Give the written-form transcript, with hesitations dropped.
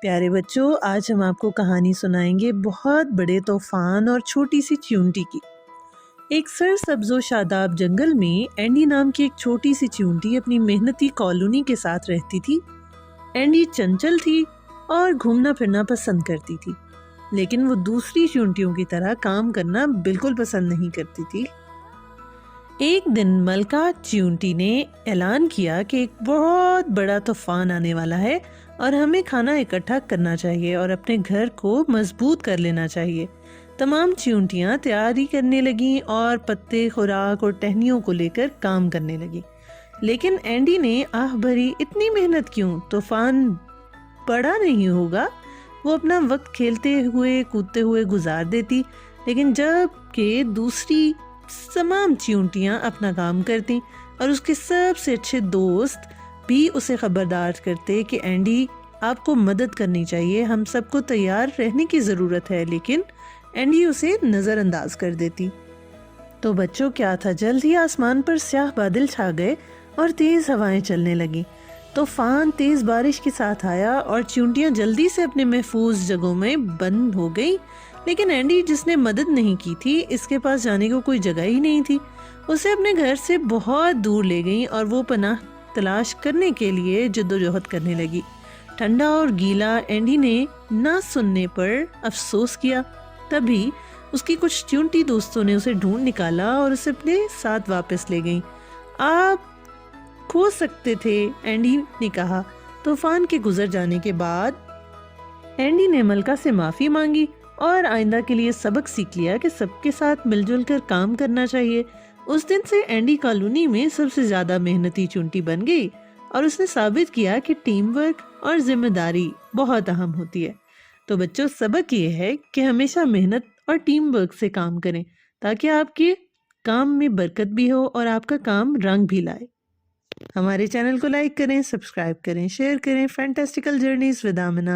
پیارے بچوں، آج ہم آپ کو کہانی سنائیں گے بہت بڑے طوفان اور چھوٹی سی چیونٹی کی۔ ایک سرسبز و شاداب جنگل میں اینڈی نام کی ایک چھوٹی سی چیونٹی اپنی محنتی کالونی کے ساتھ رہتی تھی۔ اینڈی چنچل تھی اور گھومنا پھرنا پسند کرتی تھی، لیکن وہ دوسری چیونٹیوں کی طرح کام کرنا بالکل پسند نہیں کرتی تھی۔ ایک دن ملکہ چیونٹی نے اعلان کیا کہ ایک بہت بڑا طوفان آنے والا ہے اور ہمیں کھانا اکٹھا کرنا چاہیے اور اپنے گھر کو مضبوط کر لینا چاہیے۔ تمام چیونٹیاں تیاری کرنے لگیں اور پتے، خوراک اور ٹہنیوں کو لے کر کام کرنے لگیں۔ لیکن اینڈی نے آہ بھری، اتنی محنت کیوں؟ طوفان بڑا نہیں ہوگا۔ وہ اپنا وقت کھیلتے ہوئے کودتے ہوئے گزار دیتی، لیکن جب کہ دوسری تمام چیونٹیاں اپنا کام کرتی اور اس کے سب سے اچھے دوست بھی اسے خبردار کرتے کہ اینڈی، آپ کو مدد کرنی چاہیے، ہم سب کو تیار رہنے کی ضرورت ہے، لیکن اینڈی اسے نظر انداز کر دیتی۔ تو بچوں، کیا تھا، جلد ہی آسمان پر سیاہ بادل چھا گئے اور تیز ہوائیں چلنے لگیں۔ طوفان تیز بارش کے ساتھ آیا اور چیونٹیاں جلدی سے اپنے محفوظ جگہوں میں بند ہو گئیں، لیکن اینڈی، جس نے مدد نہیں کی تھی، اس کے پاس جانے کو کوئی جگہ ہی نہیں تھی۔ اسے اپنے گھر سے بہت دور لے گئیں اور وہ پناہ تلاش کرنے کے لیے جدوجہد کرنے لگی۔ ٹھنڈا اور گیلا اینڈی نے نہ سننے پر افسوس کیا۔ تبھی اس کی کچھ چیونٹی دوستوں نے اسے ڈھونڈ نکالا اور اسے اپنے ساتھ واپس لے گئیں۔ آپ کھو سکتے تھے، اینڈی نے کہا۔ طوفان کے گزر جانے کے بعد اینڈی نے ملکہ سے معافی مانگی اور آئندہ کے لیے سبق سیکھ لیا کہ سب کے ساتھ مل جل کر کام کرنا چاہیے۔ اس دن سے اینڈی کالونی میں سب سے زیادہ محنتی چیونٹی بن گئی اور اس نے ثابت کیا کہ ٹیم ورک اور ذمہ داری بہت اہم ہوتی ہے۔ تو بچوں، سبق یہ ہے کہ ہمیشہ محنت اور ٹیم ورک سے کام کریں تاکہ آپ کے کام میں برکت بھی ہو اور آپ کا کام رنگ بھی لائے۔ ہمارے چینل کو لائک کریں، سبسکرائب کریں، شیئر کریں۔ فینٹاسٹیکل جرنیز ود آمنہ۔